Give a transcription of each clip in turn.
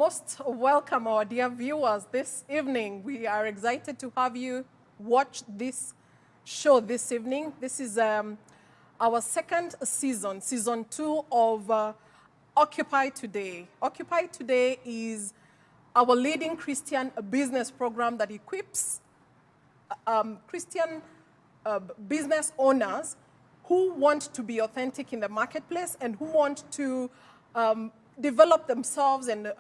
Most welcome, our dear viewers. This evening, we are excited to have you watch this show this evening. This is our second season, season 2 of Occupy Today. Occupy Today is our leading Christian business program that equips Christian business owners who want to be authentic in the marketplace and who want to develop themselves and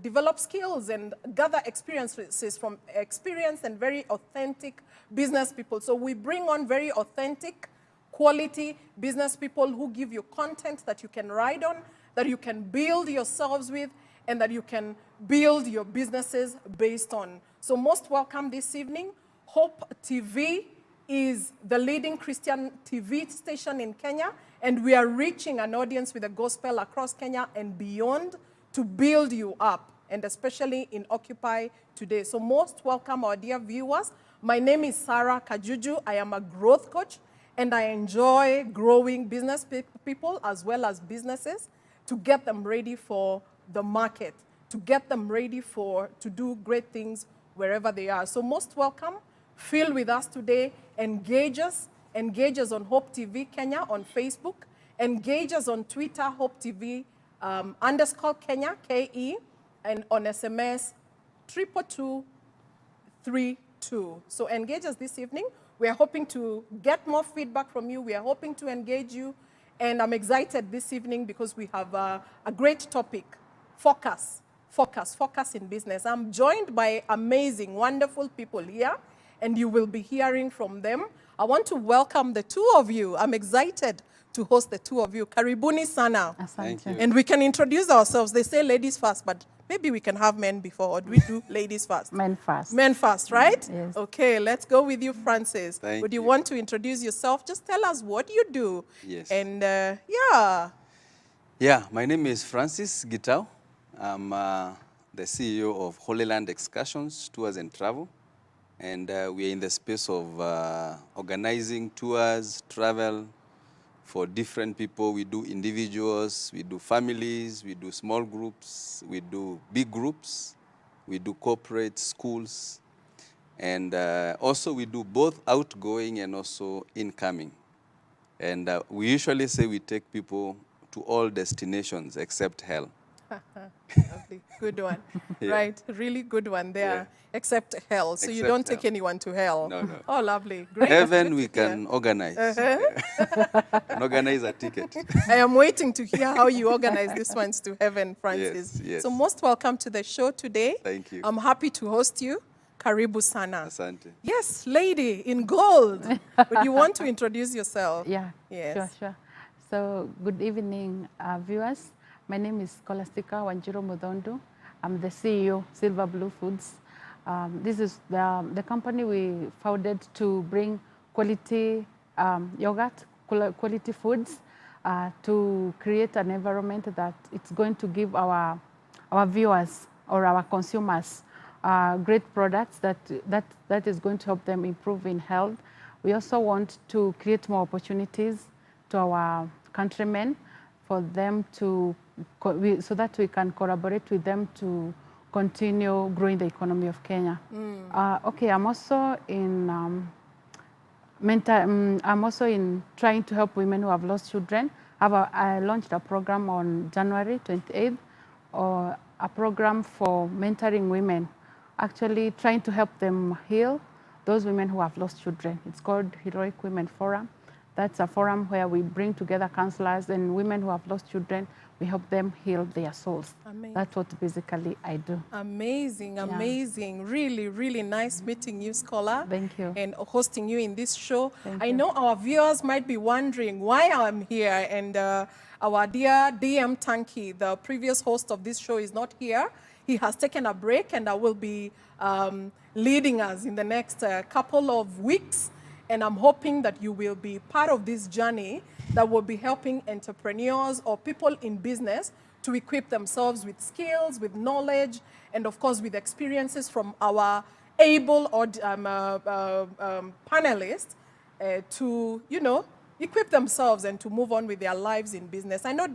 develop skills and gather experiences from experienced and very authentic business people. So we bring on very authentic, quality business people who give you content that you can ride on, that you can build yourselves with, and that you can build your businesses based on. So most welcome this evening. Hope TV is the leading Christian TV station in Kenya, and we are reaching an audience with the gospel across Kenya and beyond to build you up, and especially in Occupy Today. So most welcome, our dear viewers. My name is Sarah Kajuju. I am a growth coach, and I enjoy growing business people as well as businesses to get them ready for the market, to get them ready to do great things wherever they are. So most welcome. Feel with us today. Engage us on Hope TV Kenya on Facebook. Engage us on Twitter, Hope TV _ Kenya, KE, and on SMS 22232. So engage us this evening. We are hoping to get more feedback from you. We are hoping to engage you. And I'm excited this evening because we have a great topic, focus in business. I'm joined by amazing, wonderful people here, and you will be hearing from them. I want to welcome the two of you. I'm excited to host the two of you. Karibuni sana. Thank you. And we can introduce ourselves. They say ladies first, but maybe we can have men before, or do we do ladies first? Men first. Men first, right? Yes. Okay, let's go with you, Francis. Thank Would you you. want to introduce yourself? Just tell us what you do. Yes. And yeah. Yeah, my name is Francis Gitau. I'm the CEO of Holy Land Excursions, Tours and Travel. And we are in the space of organizing tours, travel for different people. We do individuals, we do families, we do small groups, we do big groups, we do corporate schools. And also we do both outgoing and also incoming. And we usually say we take people to all destinations except hell. Lovely. Good one. Yeah. Right, really good one there. Yeah. Except hell. So you Except don't take hell. anyone to hell. No, no. Oh, lovely. Great. Heaven Good we to hear. can organize. Can organize a ticket. I am waiting to hear how you organize these ones to heaven, Francis. Yes, yes. So most welcome to the show today. Thank you. I'm happy to host you. Karibu sana. Asante. Yes, lady in gold. Would you want to introduce yourself? Yeah, Yes. sure. So good evening, viewers. My name is Scholastica Wanjiro Mudhondu. I'm the CEO, Silver Blue Foods. This is the company we founded to bring quality yogurt, quality foods, to create an environment that it's going to give our viewers or our consumers great products that is going to help them improve in health. We also want to create more opportunities to our countrymen for them so that we can collaborate with them to continue growing the economy of Kenya. Okay, I'm also in I'm also in trying to help women who have lost children. I launched a program on January 28th, or a program for mentoring women, actually trying to help them heal those women who have lost children. It's called Heroic Women Forum. That's a forum where we bring together counselors and women who have lost children. We help them heal their souls. Amazing. That's what basically I do. Amazing, amazing. Really, really nice meeting you, Scholar. Thank you. And hosting you in this show. Thank I you. know our viewers might be wondering why I'm here, and our dear DM Tanki, the previous host of this show, is not here. He has taken a break, and I will be leading us in the next couple of weeks. And I'm hoping that you will be part of this journey that will be helping entrepreneurs or people in business to equip themselves with skills, with knowledge, and of course with experiences from our able panelists to, equip themselves and to move on with their lives in business. I know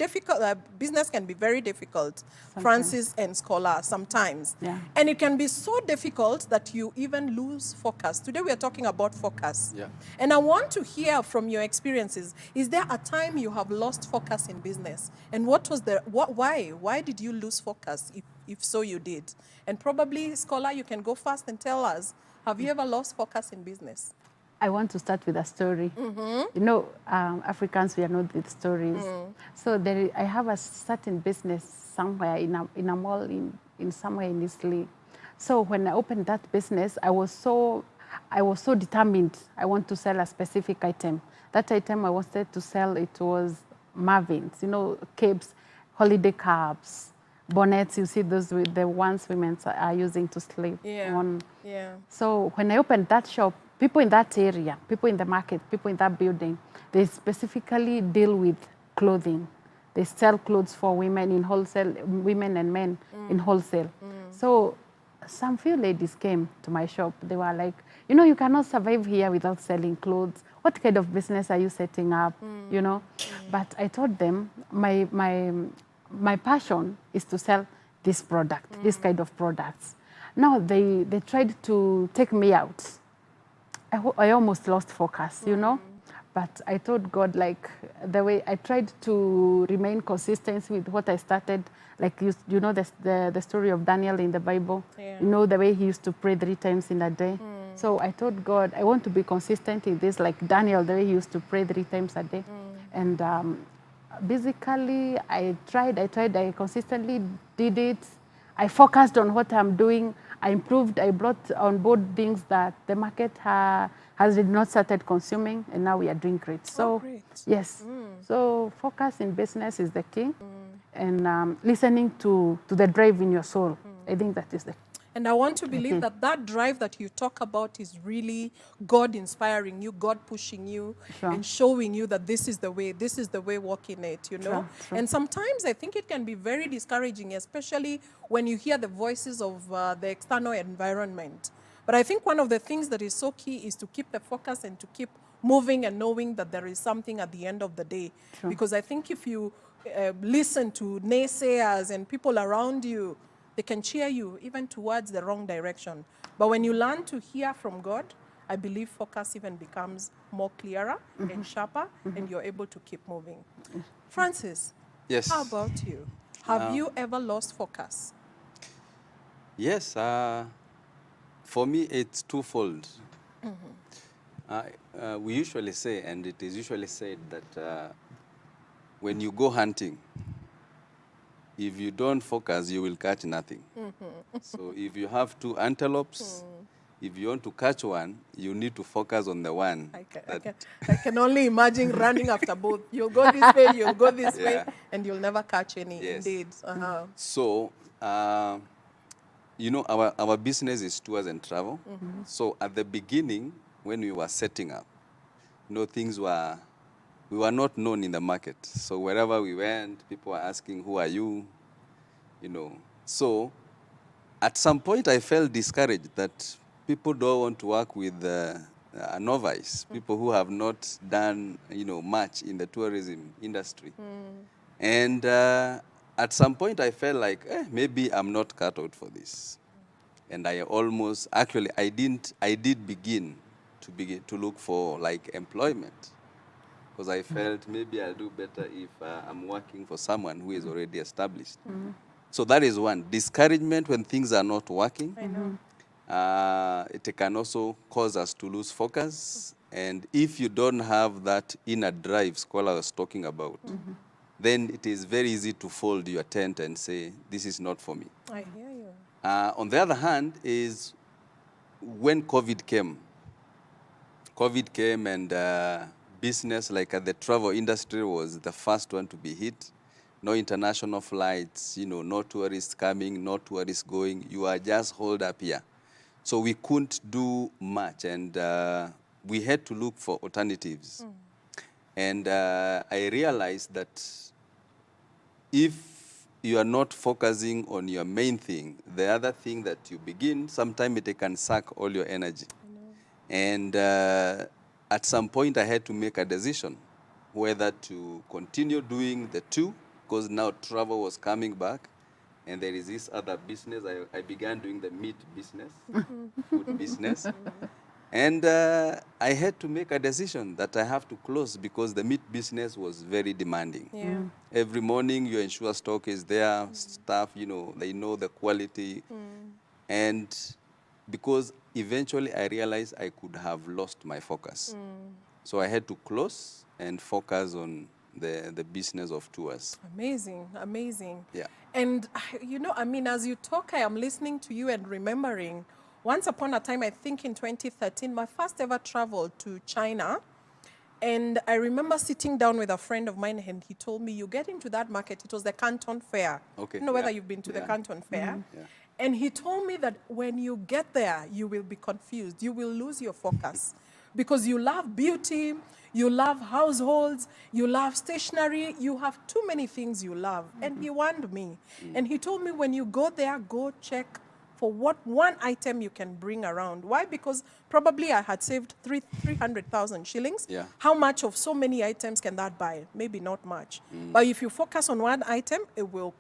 business can be very difficult, Francis and Scholar, sometimes. Yeah. And it can be so difficult that you even lose focus. Today we are talking about focus. Yeah. And I want to hear from your experiences. Is there a time you have lost focus in business? And why? Why did you lose focus, if so you did? And probably, Scholar, you can go first and tell us, have you ever lost focus in business? I want to start with a story. You know, Africans, we are not with stories. So I have a certain business somewhere in a mall in somewhere in Italy. So when I opened that business, I was so determined. I want to sell a specific item. That item I wanted to sell, it was Marvins, you know, capes, holiday caps, bonnets. You see those with the ones women are using to sleep on. Yeah. So when I opened that shop, people in that area, people in the market, people in that building, they specifically deal with clothing. They sell clothes for women in wholesale, women and men in wholesale. So some few ladies came to my shop. They were like, you know, you cannot survive here without selling clothes. What kind of business are you setting up? You know? But I told them my passion is to sell this product, this kind of products. Now they tried to take me out. I almost lost focus, you know? But I told God, like, the way I tried to remain consistent with what I started, like, you know the story of Daniel in the Bible? Yeah. You know, the way he used to pray 3 times in a day? So I told God, I want to be consistent in this, like Daniel, the way he used to pray 3 times a day. And basically, I consistently did it. I focused on what I'm doing. I improved. I brought on board things that the market has not started consuming, and now we are doing great. So, great. yes. So focus in business is the key, and listening to the drive in your soul. I think that is the key. And I want to believe that drive that you talk about is really God inspiring you, God pushing you, Sure. and showing you that this is the way, walk in it, you know? True. And sometimes I think it can be very discouraging, especially when you hear the voices of the external environment. But I think one of the things that is so key is to keep the focus and to keep moving and knowing that there is something at the end of the day. True. Because I think if you listen to naysayers and people around you, they can cheer you even towards the wrong direction. But when you learn to hear from God, I believe focus even becomes more clearer and sharper, and you're able to keep moving. Francis, Yes. how about you? Have you ever lost focus? Yes. For me, it's twofold. We usually say, and it is usually said, that when you go hunting, if you don't focus, you will catch nothing. So if you have 2 antelopes, if you want to catch one, you need to focus on the one. I can only imagine running after both. You'll go this way, you'll go this way, and you'll never catch any. Yes. Indeed. So, you know, our business is tours and travel. So at the beginning, when we were setting up, you know, we were not known in the market. So wherever we went, people were asking, who are you? You know. So at some point, I felt discouraged that people don't want to work with a novice, people who have not done, you know, much in the tourism industry. And at some point, I felt like, maybe I'm not cut out for this. And I did begin to look for like employment, because I felt maybe I'll do better if I'm working for someone who is already established. So that is one. Discouragement when things are not working. I know. It can also cause us to lose focus. And if you don't have that inner drive Scholar was talking about, then it is very easy to fold your tent and say, this is not for me. I hear you. On the other hand is when COVID came and business, like the travel industry, was the first one to be hit. No international flights, you know, no tourists coming, no tourists going. You are just holed up here. So we couldn't do much, and we had to look for alternatives. And I realized that if you are not focusing on your main thing, the other thing that you begin, sometimes it can suck all your energy. And at some point, I had to make a decision. whether to continue doing the two, because now travel was coming back, and there is this other business. I began doing the meat business, food business. And I had to make a decision that I have to close because the meat business was very demanding. Yeah. Every morning you ensure stock is there, staff, you know, they know the quality. And because eventually I realized I could have lost my focus. So I had to close and focus on the business of tours. Amazing, amazing. Yeah. And, you know, I mean, as you talk, I am listening to you and remembering, once upon a time, I think in 2013, my first ever travel to China. And I remember sitting down with a friend of mine, and he told me, you get into that market, it was the Canton Fair. Okay, I don't know whether yeah, you've been to the yeah. Canton Fair. Yeah. And he told me that when you get there, you will be confused. You will lose your focus because you love beauty, you love households, you love stationery, you have too many things you love. And he warned me. And he told me, when you go there, go check for what one item you can bring around. Why? Because probably I had saved 300,000 shillings. Yeah. How much of so many items can that buy? Maybe not much. But if you focus on one item, it will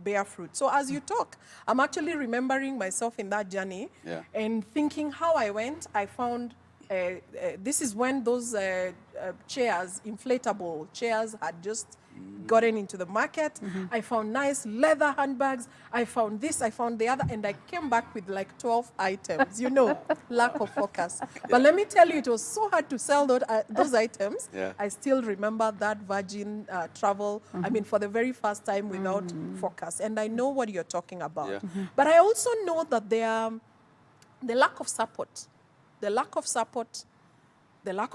bear fruit. So as you talk, I'm actually remembering myself in that journey and thinking how I went. I found this is when those chairs, inflatable chairs, had just gotten into the market. I found nice leather handbags. I found this, I found the other, and I came back with like 12 items, you know, lack of focus. But let me tell you, it was so hard to sell those items. I still remember that Virgin travel, I mean, for the very first time without focus. And I know what you're talking about. But I also know that the lack of support, the lack of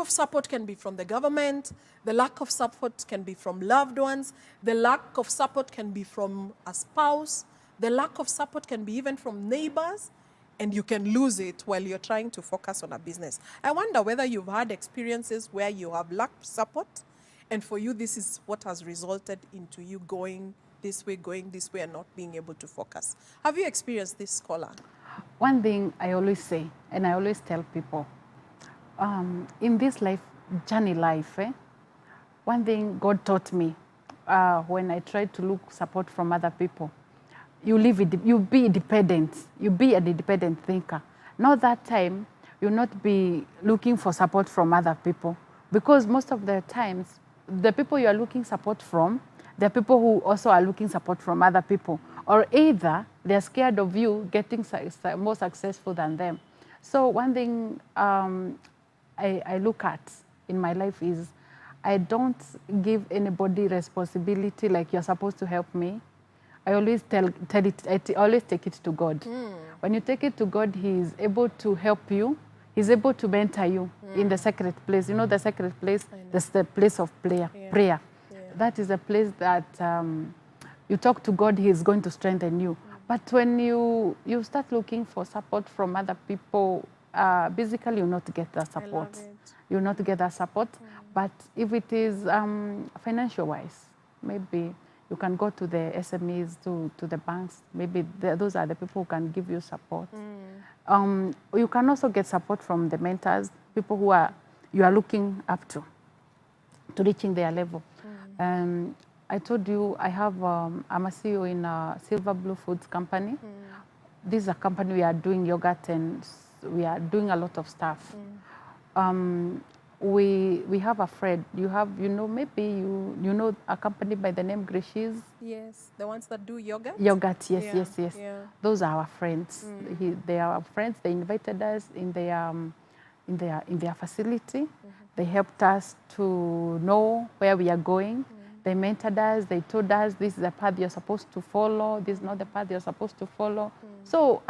support can be from the government. The lack of support can be from loved ones. The lack of support can be from a spouse. The lack of support can be even from neighbors. And you can lose it while you're trying to focus on a business. I wonder whether you've had experiences where you have lacked support, and for you, this is what has resulted into you going this way, and not being able to focus. Have you experienced this, Scholar? One thing I always say, and I always tell people, in this life, journey life, one thing God taught me when I tried to look support from other people, you be independent. You be an independent thinker. Now that time, you'll not be looking for support from other people, because most of the times, the people you are looking support from, there are people who also are looking support from other people, or either they're scared of you getting more successful than them. So one thing I look at in my life is I don't give anybody responsibility like you're supposed to help me. I always I always take it to God. When you take it to God, He is able to help you. He's able to mentor you in the secret place. You know the secret place? That's the place of prayer. That is a place that you talk to God, He is going to strengthen you. But when you start looking for support from other people, basically you'll not get that support. You'll not get that support. But if it is financial-wise, maybe you can go to the SMEs, to the banks. Maybe those are the people who can give you support. You can also get support from the mentors, people who you are looking up to reaching their level. I told you I'm a CEO in a Silver Blue Foods company. This is a company we are doing yogurt and we are doing a lot of stuff. We have a friend. Maybe you know a company by the name Grishi's. Yes, the ones that do yogurt. Yogurt, yes. Yeah. Those are our friends. They are our friends. They invited us in their facility. They helped us to know where we are going. They mentored us. They told us this is the path you're supposed to follow. This is not the path you're supposed to follow. So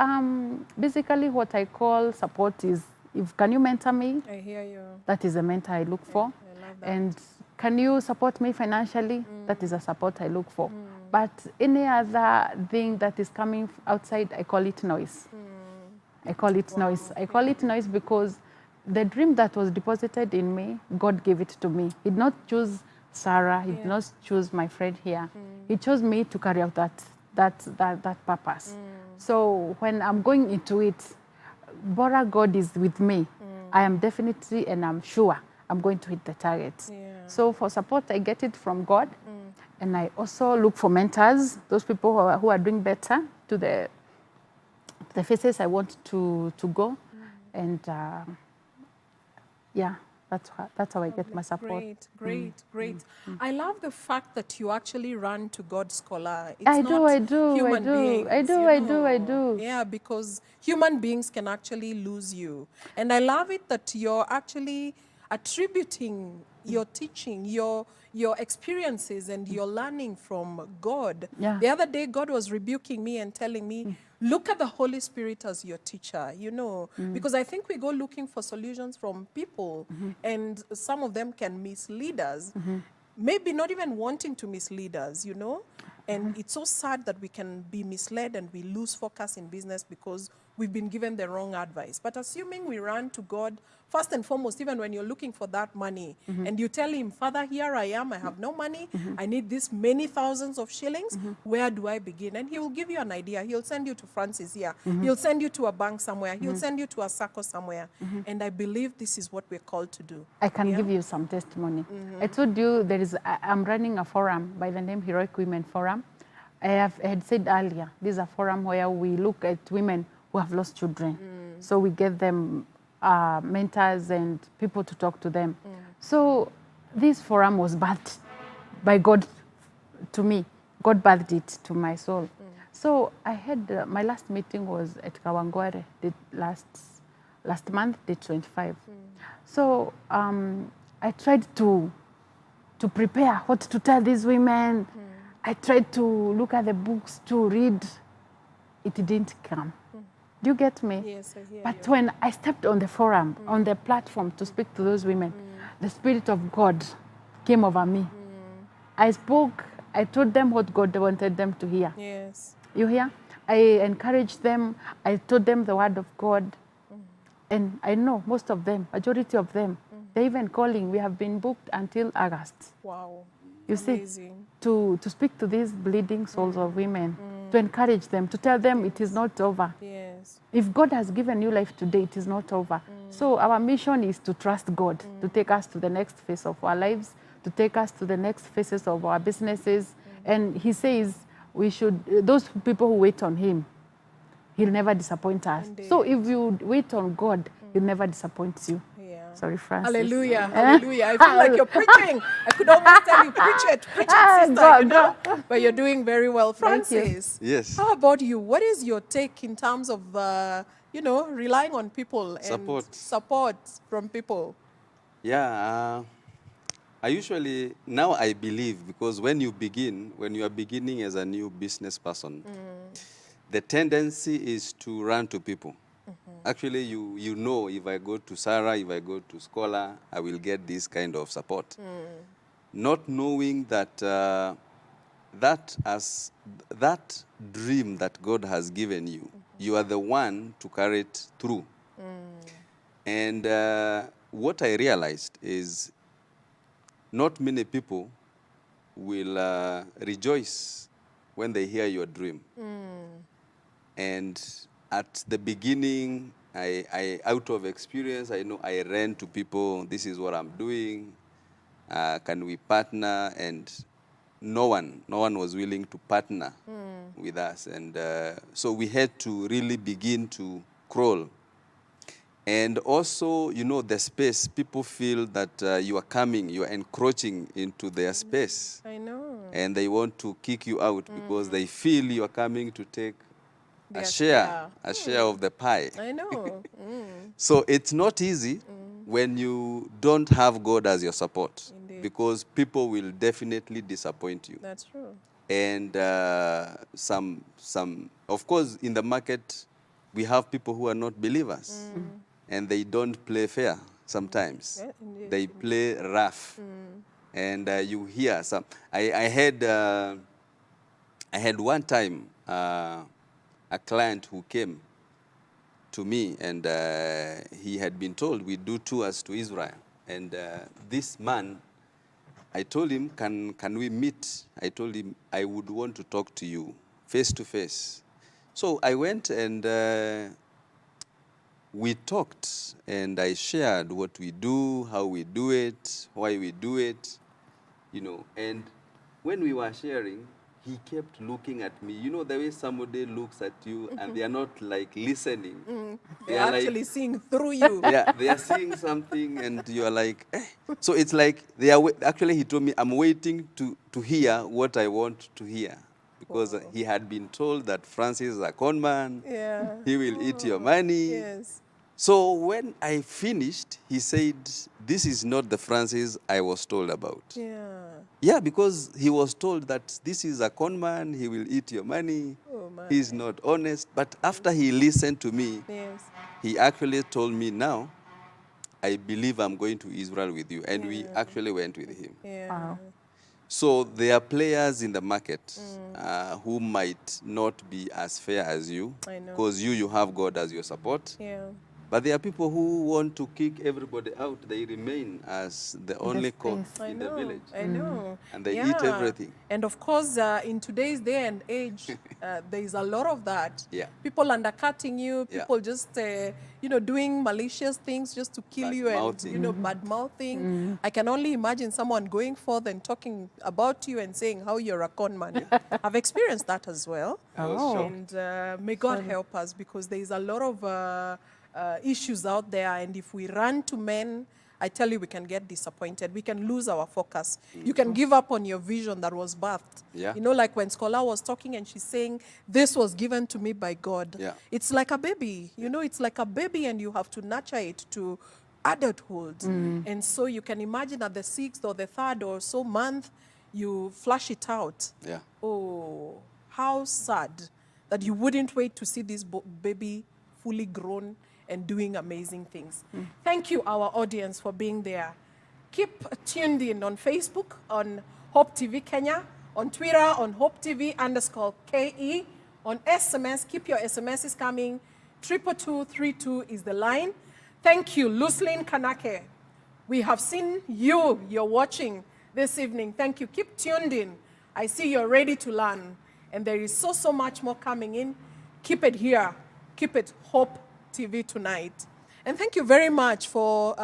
basically what I call support is, can you mentor me? I hear you. That is a mentor I look for. I love that. And can you support me financially? That is a support I look for. But any other thing that is coming outside, I call it noise. I call it noise. I call it noise because the dream that was deposited in me, God gave it to me. He did not choose Sarah. He did not choose my friend here. He chose me to carry out that purpose. So when I'm going into it, Bora God is with me. I am definitely and I'm sure I'm going to hit the target. Yeah. So for support, I get it from God. And I also look for mentors, those people who are doing better to the phases I want to go. And yeah, that's how I get my support. Great. I love the fact that you actually run to God's scholar. It's I not do. human beings. I do. Yeah, because human beings can actually lose you. And I love it that you're actually attributing your teaching, your experiences and your learning from God. Yeah. The other day, God was rebuking me and telling me, look at the Holy Spirit as your teacher, because I think we go looking for solutions from people, and some of them can mislead us, maybe not even wanting to mislead us, And it's so sad that we can be misled and we lose focus in business because we've been given the wrong advice. But assuming we run to God, first and foremost, even when you're looking for that money, and you tell him, Father, here I am, I have no money, I need this many thousands of shillings, where do I begin? And he will give you an idea. He'll send you to Francis here. He'll send you to a bank somewhere. He'll send you to a circle somewhere. And I believe this is what we're called to do. I can give you some testimony. I told you I'm running a forum by the name Heroic Women Forum. I had said earlier, this is a forum where we look at women who have lost children. So we get them mentors and people to talk to them. So this forum was birthed by God to me. God birthed it to my soul. So I had, my last meeting was at Kawangware last month, day 25. So I tried to prepare what to tell these women. I tried to look at the books to read. It didn't come. Do you get me? Yes, I hear But you. when I stepped on the forum, on the platform to speak to those women, the Spirit of God came over me. I spoke, I told them what God wanted them to hear. Yes. You hear? I encouraged them, I told them the word of God. And I know most of them, majority of them, they're even calling. We have been booked until August. Wow. You Amazing. see, to speak to these bleeding souls of women, to encourage them, to tell them it is not over. Yes. If God has given you life today, it is not over. So our mission is to trust God, to take us to the next phase of our lives, to take us to the next phases of our businesses. And he says we should, those people who wait on him, he'll never disappoint us. Indeed. So if you wait on God, he'll never disappoint you. Yeah. Sorry, Francis. Hallelujah. Hallelujah. I feel like you're preaching. I could almost tell you, preach it, sister, Go. But you're doing very well. Thank you. Francis, Yes. how about you? What is your take in terms of, relying on people and support from people? Yeah, I usually, now I believe, because when you are beginning as a new business person, the tendency is to run to people. Actually, you know, if I go to Sarah, if I go to Scholar, I will get this kind of support. Not knowing that that dream that God has given you, you are the one to carry it through. And what I realized is not many people will rejoice when they hear your dream. And at the beginning, I out of experience, I know I ran to people, this is what I'm doing, can we partner? And no one was willing to partner with us. And so we had to really begin to crawl. And also, the space, people feel that you are encroaching into their space. I know. And they want to kick you out because they feel you are coming to take Their a share of the pie. I know. So it's not easy when you don't have God as your support. Indeed. Because people will definitely disappoint you. That's true. And of course, in the market, we have people who are not believers. And they don't play fair sometimes. Yeah, indeed. They play rough. And you hear some. I had one time a client who came to me, and he had been told we do tours to Israel. And this man, I told him, can we meet? I told him I would want to talk to you face to face. So I went, and we talked and I shared what we do, how we do it, why we do it, you know. And when we were sharing, he kept looking at me. You know the way somebody looks at you and they are not like listening. They They're are actually like, seeing through you. yeah, they are seeing something and you are like, eh. So it's like they are, actually he told me, I'm waiting to hear what I want to hear. Because he had been told that Francis is a con man, Yeah. he will eat your money. Yes. So when I finished, he said, this is not the Francis I was told about. Yeah. Yeah, because he was told that this is a con man, he will eat your money, Oh, my. he's not honest. But after he listened to me, Yes. he actually told me, now, I believe I'm going to Israel with you. And we actually went with him. Yeah. Wow. So there are players in the market who might not be as fair as you. I know. Because you have God as your support. Yeah. But there are people who want to kick everybody out. They remain as the only cock space. I in know, the village. I know. And they eat everything. And of course, in today's day and age, there is a lot of that. Yeah. People undercutting you, Yeah. people just, doing malicious things just to kill you and, Bad-mouthing. bad-mouthing. I can only imagine someone going forth and talking about you and saying how you're a con man. I've experienced that as well. I was Oh. shocked. And may God help us, because there is a lot of issues out there, and if we run to men, I tell you, we can get disappointed. We can lose our focus. You can give up on your vision that was birthed. Yeah. You know, like when Scholar was talking and she's saying, this was given to me by God. Yeah. It's like a baby. You know, it's like a baby, and you have to nurture it to adulthood. And so you can imagine at the 6th or the 3rd or so month, you flush it out. Yeah. Oh, how sad that you wouldn't wait to see this baby fully grown and doing amazing things. Thank you, our audience, for being there. Keep tuned in on Facebook, on Hope TV Kenya, on Twitter, on Hope TV_KE, on SMS. Keep your SMSs coming. 22232 is the line. Thank you, Lucelyn Kanake. We have seen you. You're watching this evening. Thank you. Keep tuned in. I see you're ready to learn. And there is so much more coming in. Keep it here. Keep it Hope TV tonight. And thank you very much for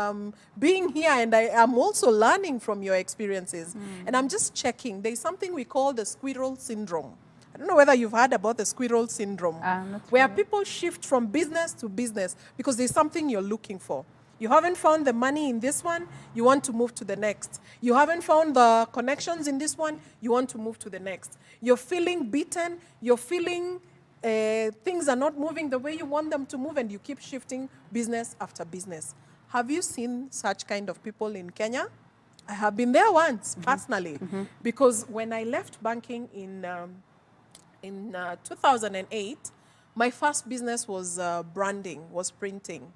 being here. And I am also learning from your experiences. And I'm just checking. There's something we call the squirrel syndrome. I don't know whether you've heard about the squirrel syndrome, where people shift from business to business because there's something you're looking for. You haven't found the money in this one, you want to move to the next. You haven't found the connections in this one, you want to move to the next. You're feeling beaten, you're feeling things are not moving the way you want them to move, and you keep shifting business after business. Have you seen such kind of people in Kenya? I have been there once, personally, because when I left banking in 2008, my first business was branding, was printing.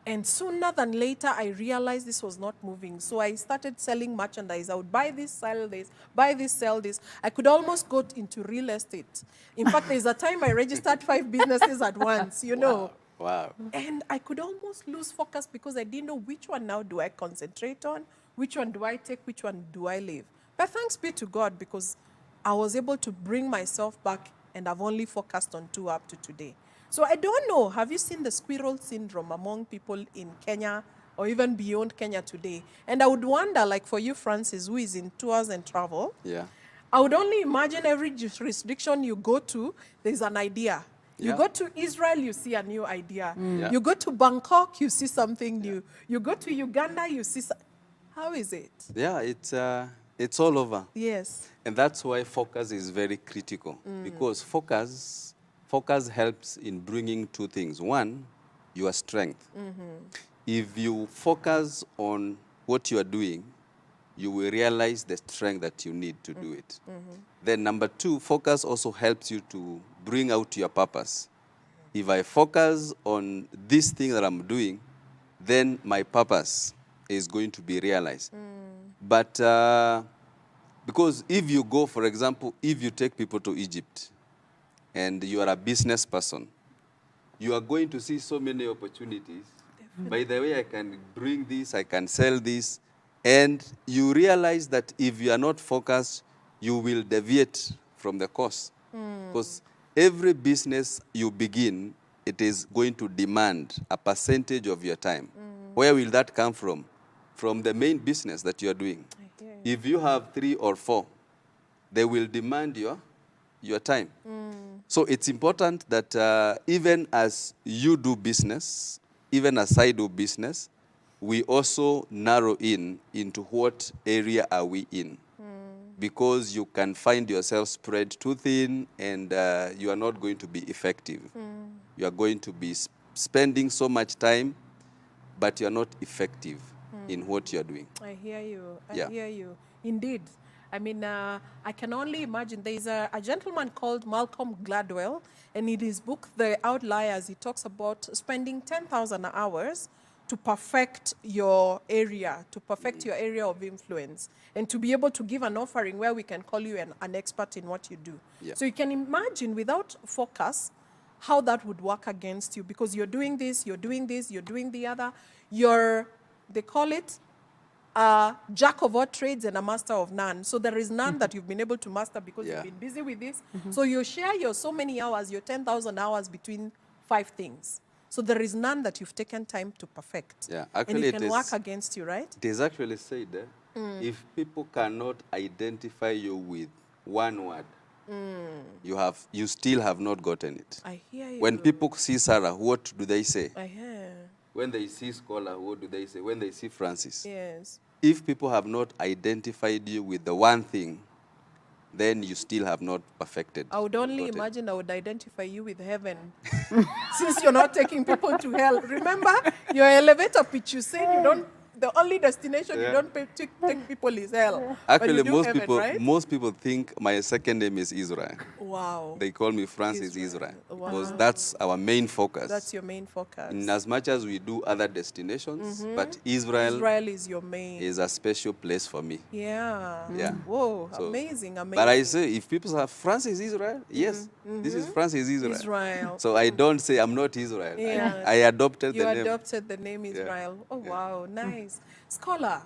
And sooner than later, I realized this was not moving. So I started selling merchandise. I would buy this, sell this, buy this, sell this. I could almost go into real estate. In fact, there's a time I registered 5 businesses at once, you know. Wow. And I could almost lose focus because I didn't know which one now do I concentrate on, which one do I take, which one do I leave. But thanks be to God, because I was able to bring myself back, and I've only focused on 2 up to today. So I don't know, have you seen the squirrel syndrome among people in Kenya or even beyond Kenya today? And I would wonder, like for you, Francis, who is in tours and travel, Yeah. I would only imagine every jurisdiction you go to, there's an idea. You Yeah. go to Israel, you see a new idea. Yeah. You go to Bangkok, you see something new. You go to Uganda, you see how is it? Yeah, it's all over. Yes. And that's why focus is very critical. Because focus helps in bringing 2 things. One, your strength. If you focus on what you are doing, you will realize the strength that you need to do it. Then number 2, focus also helps you to bring out your purpose. If I focus on this thing that I'm doing, then my purpose is going to be realized. But because if you go, for example, if you take people to Egypt and you are a business person, you are going to see so many opportunities. By the way, I can bring this, I can sell this. And you realize that if you are not focused, you will deviate from the course. Because every business you begin it is going to demand a percentage of your time. Where will that come from? From the main business that you are doing. I hear you. If you have 3 or 4, they will demand your time. So it's important that even as you do business, even as I do business, we also narrow into what area are we in. Because you can find yourself spread too thin and you are not going to be effective. You are going to be spending so much time, but you are not effective in what you are doing. I hear you. I Yeah. hear you. Indeed. I mean, I can only imagine. There's a gentleman called Malcolm Gladwell, and in his book, The Outliers, he talks about spending 10,000 hours to perfect your area, to perfect your area of influence, and to be able to give an offering where we can call you an expert in what you do. Yeah. So you can imagine without focus, how that would work against you, because you're doing this, you're doing this, you're doing the other. They call it a jack of all trades and a master of none. So there is none that you've been able to master because Yeah. you've been busy with this. So you share your so many hours, your 10,000 hours between 5 things. So there is none that you've taken time to perfect. Yeah, and actually it can it is- work against you, right? It is actually said, if people cannot identify you with one word, you still have not gotten it. I hear you. When people see Sarah, what do they say? I hear. When they see Scholar, what do they say? When they see Francis? Yes. If people have not identified you with the one thing, then you still have not perfected. I would only gotten. imagine I would identify you with heaven. Since you're not taking people to hell. Remember, your elevator pitch, you said the only destination you Yeah. don't take people is hell. But Actually, you do heaven, right? most people think my second name is Israel. Wow. They call me Francis Israel. Israel, Wow. because that's our main focus. That's your main focus. In as much as we do other destinations, but Israel is your main. is a special place for me. Yeah. Yeah. Whoa, So- amazing. But I say, if people say Francis Israel, yes, this is Francis Israel. Israel. So I don't say I'm not Israel. Yeah. I adopted You the name. adopted the name Israel. Oh, Yeah. wow, nice. Scholar,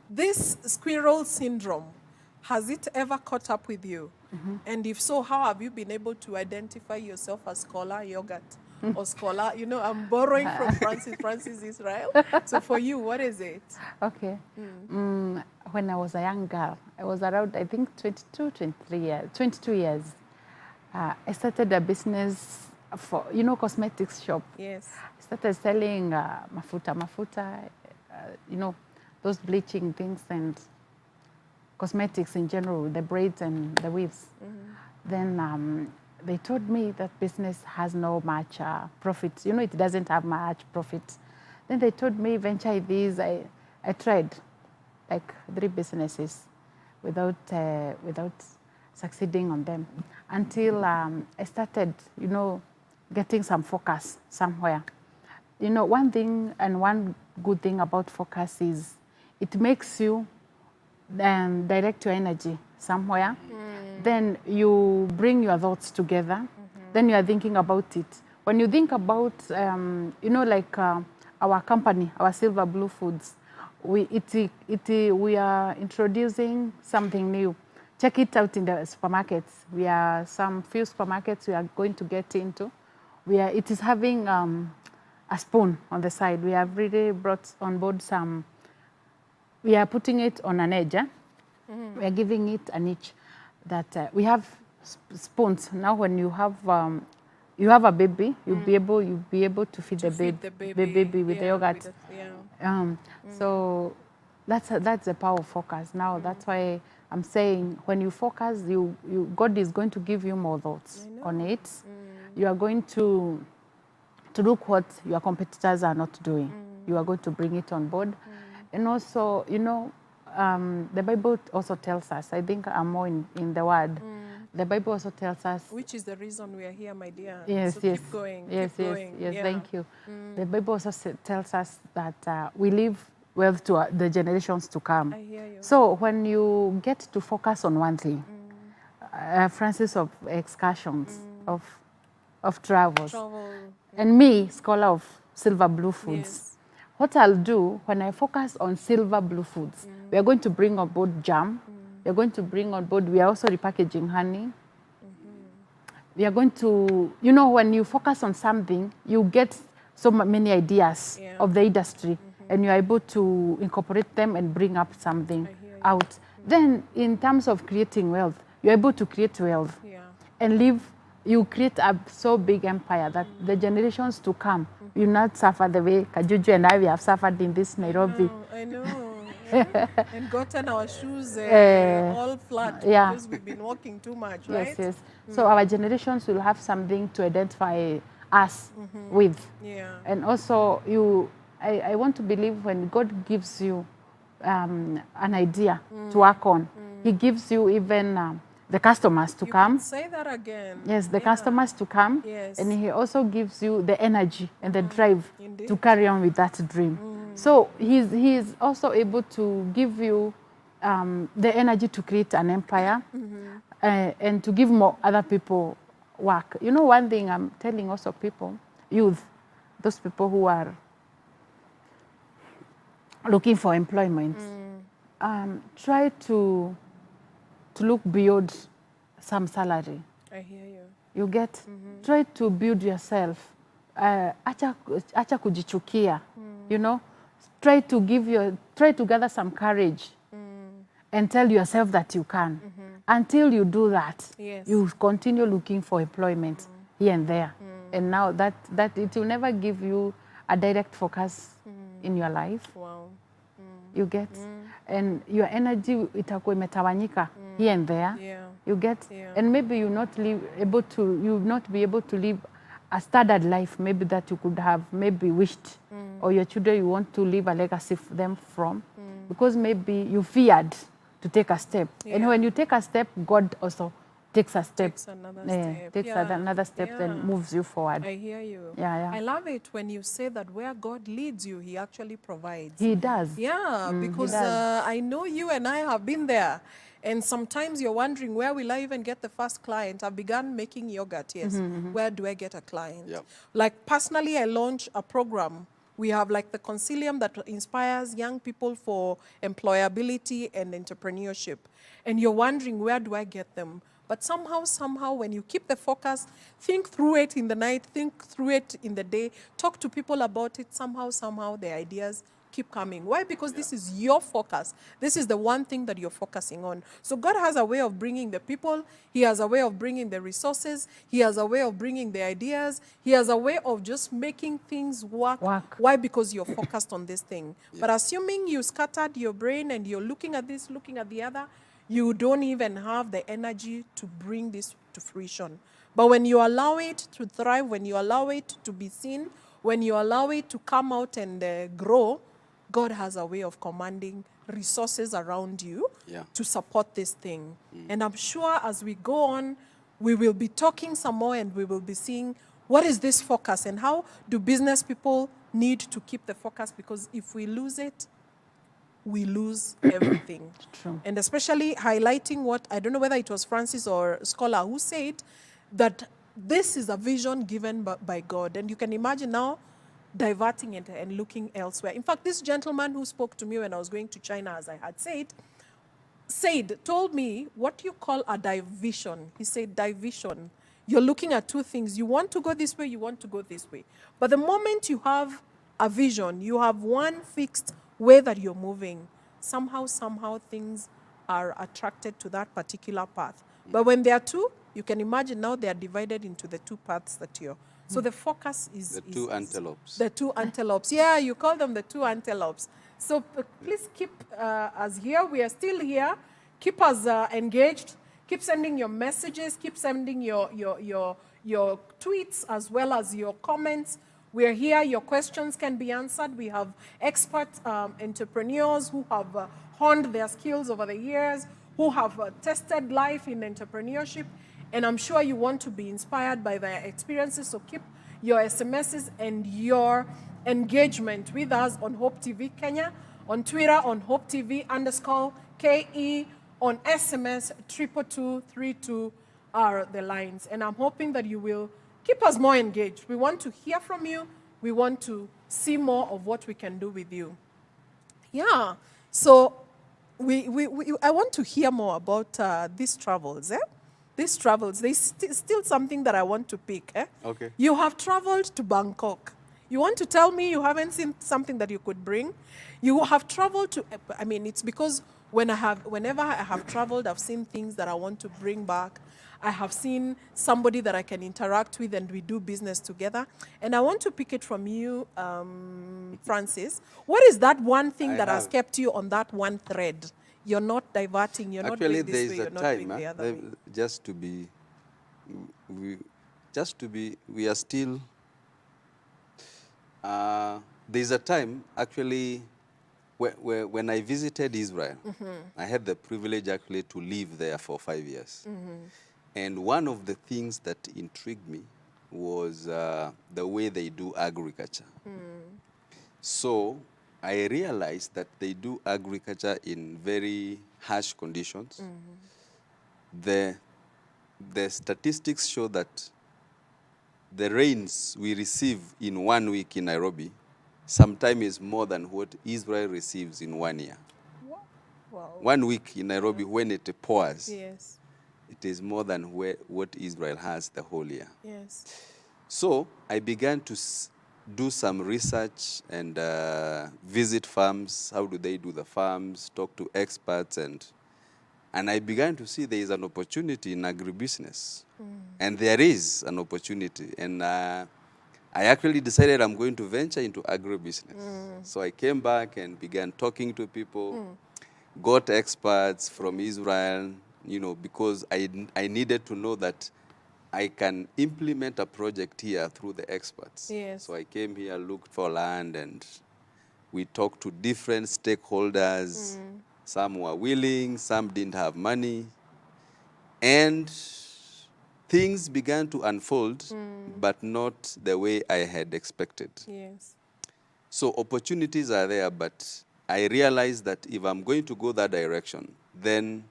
this squirrel syndrome, has it ever caught up with you? And if so, how have you been able to identify yourself as Scholar Yogurt or Scholar? You know, I'm borrowing from Francis Israel. So for you, what is it? Okay. When I was a young girl, I was around, I think, 22 years. I started a business for, cosmetics shop. Yes. I started selling mafuta, those bleaching things and cosmetics in general, the braids and the weaves. Then they told me that business has no much profit. It doesn't have much profit. Then they told me, venture this. I tried like 3 businesses without succeeding on them until I started, getting some focus somewhere. One thing and one good thing about focus is it makes you direct your energy somewhere. Then you bring your thoughts together. Then you are thinking about it. When you think about, like our company, our Silver Blue Foods, we are introducing something new. Check it out in the supermarkets. We are some few supermarkets we are going to get into. It is having a spoon on the side. We have really brought on board some. We are putting it on an edge. We are giving it an itch. That we have spoons now. When you have a baby, you'll be able to feed the baby with the yogurt. So that's the power of focus. Now that's why I'm saying when you focus, God is going to give you more thoughts on it. You are going to look what your competitors are not doing. You are going to bring it on board. And also, the Bible also tells us, I think I'm more in the word. The Bible also tells us. Which is the reason we are here, my dear. Yes, so yes. Keep going. Yes, keep going. yes, Yeah. thank you. The Bible also tells us that we leave wealth to the generations to come. I hear you. So when you get to focus on one thing, Francis of excursions, of travels, Travel. and me, Scholar of Silver Blue Foods. Yes. What I'll do when I focus on Silver Blue Foods, we are going to bring on board jam. We are going to bring on board, we are also repackaging honey. we are going to, you know, when you focus on something, you get so many ideas Yeah. of the industry, and you're able to incorporate them and bring up something I hear you. out. Then in terms of creating wealth, you're able to create wealth Yeah. and live, you create a so big empire that the generations to come will not suffer the way Kajuju and I we have suffered in this Nairobi. I know. And gotten our shoes all flat yeah. because we've been walking too much, Yes, right? yes. So our generations will have something to identify us with. Yeah. And also, I want to believe when God gives you an idea to work on, He gives you even the customers to You come. can say that again. Yes, the Yeah. customers to come. Yes. And He also gives you the energy and the drive Indeed. to carry on with that dream. So he's also able to give you the energy to create an empire and to give more other people work. You know, one thing I'm telling also people, youth, those people who are looking for employment, try to look beyond some salary. I hear you. You get? Try to build yourself. Acha kujichukia. You know? Try to gather some courage and tell yourself that you can. Until you do that, Yes. you continue looking for employment here and there. And now that it will never give you a direct focus in your life. Wow. You get? And your energy itakuwa imetawanyika here and there. Yeah. You get? Yeah. And maybe you'll not be able to live a standard life maybe that you could have maybe wished, or your children you want to leave a legacy for them from, because maybe you feared to take a step. And Yeah. when you take a step, God also takes a step. Takes another step. Takes Yeah. another step Yeah. and moves you forward. I hear you. Yeah, yeah. I love it when you say that where God leads you, He actually provides. He does. Yeah, because does. I know you and I have been there. And sometimes you're wondering, where will I even get the first client? I've begun making yogurt, yes. Where do I get a client? Yep. Like personally, I launched a program. We have like the Concilium that inspires young people for employability and entrepreneurship. And you're wondering, where do I get them? But somehow, when you keep the focus, think through it in the night, think through it in the day, talk to people about it, somehow the ideas keep coming. Why? Because this is your focus. This is the one thing that you're focusing on. So God has a way of bringing the people. He has a way of bringing the resources. He has a way of bringing the ideas. He has a way of just making things work. Why? Because you're focused on this thing. But assuming you scattered your brain and you're looking at this, looking at the other, you don't even have the energy to bring this to fruition. But when you allow it to thrive, when you allow it to be seen, when you allow it to come out and grow, God has a way of commanding resources around you to support this thing. And I'm sure as we go on, we will be talking some more and we will be seeing what is this focus and how do business people need to keep the focus, because if we lose it, we lose everything. True. And especially highlighting what, I don't know whether it was Francis or Scholar who said that this is a vision given by God. And you can imagine now diverting it and looking elsewhere. In fact, this gentleman who spoke to me when I was going to China, as I had told me, what you call a division. He said, division. You're looking at two things. You want to go this way, you want to go this way. But the moment you have a vision, you have one fixed way that you're moving, somehow things are attracted to that particular path. But when there are two, you can imagine now they are divided into the two paths that you're. So the focus is... The two antelopes. The two antelopes. Yeah, you call them the two antelopes. So please keep us here. We are still here. Keep us engaged. Keep sending your messages. Keep sending your tweets as well as your comments. We are here. Your questions can be answered. We have expert entrepreneurs who have honed their skills over the years, who have tested life in entrepreneurship. And I'm sure you want to be inspired by their experiences. So keep your SMSs and your engagement with us on Hope TV Kenya, on Twitter on Hope TV_KE, on SMS 22232 are the lines. And I'm hoping that you will keep us more engaged. We want to hear from you. We want to see more of what we can do with you. Yeah. So I want to hear more about these travels. these travels, there's still something that I want to pick. Okay. You have traveled to Bangkok. You want to tell me you haven't seen something that you could bring? You have traveled to, I mean, it's because whenever I have traveled, I've seen things that I want to bring back. I have seen somebody that I can interact with and we do business together. And I want to pick it from you, Francis. What is that one thing that has kept you on that one thread? You're not diverting, you're not doing this way, you're not doing the other way. Just to be, we are still, there's a time, actually, when I visited Israel, I had the privilege actually to live there for 5 years. And one of the things that intrigued me was the way they do agriculture. So I realized that they do agriculture in very harsh conditions. The statistics show that the rains we receive in 1 week in Nairobi sometimes is more than what Israel receives in 1 year. Wow. 1 week in Nairobi, when it pours, Yes. it is more than what Israel has the whole year. Yes. So I began to do some research and visit farms. How do they do the farms? Talk to experts, and I began to see there is an opportunity in agribusiness, and there is an opportunity. And I actually decided I'm going to venture into agribusiness. So I came back and began talking to people, got experts from Israel, you know, because I needed to know that I can implement a project here through the experts. Yes. So I came here, looked for land, and we talked to different stakeholders. Some were willing, some didn't have money. And things began to unfold, but not the way I had expected. Yes. So opportunities are there, but I realized that if I'm going to go that direction, then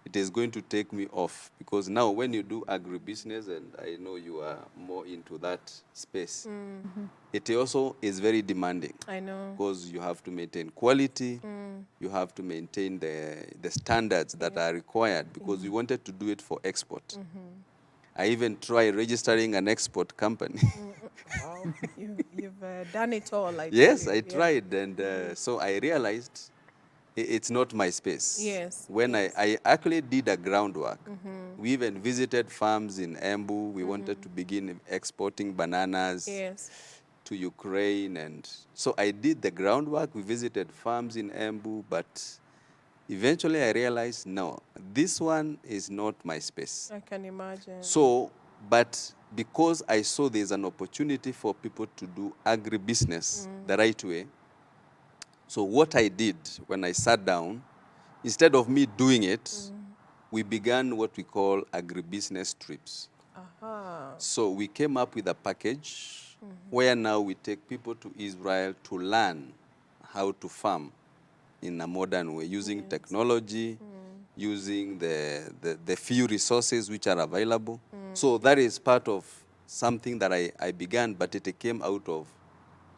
it is going to take me off. Because now when you do agribusiness, and I know you are more into that space, it also is very demanding. I know. Because you have to maintain quality, you have to maintain the standards that are required, because we wanted to do it for export. I even tried registering an export company. Wow. You've done it all. Yes, I tried, and so I realized it's not my space. Yes. When yes. I actually did a groundwork. We even visited farms in Embu. We wanted to begin exporting bananas Yes. to Ukraine, and so I did the groundwork. We visited farms in Embu, but eventually I realized, no, this one is not my space. I can imagine. So, but because I saw there's an opportunity for people to do agribusiness the right way, so what I did when I sat down, instead of me doing it, we began what we call agribusiness trips. So we came up with a package where now we take people to Israel to learn how to farm in a modern way, using technology, using the few resources which are available. So that is part of something that I began, but it came out of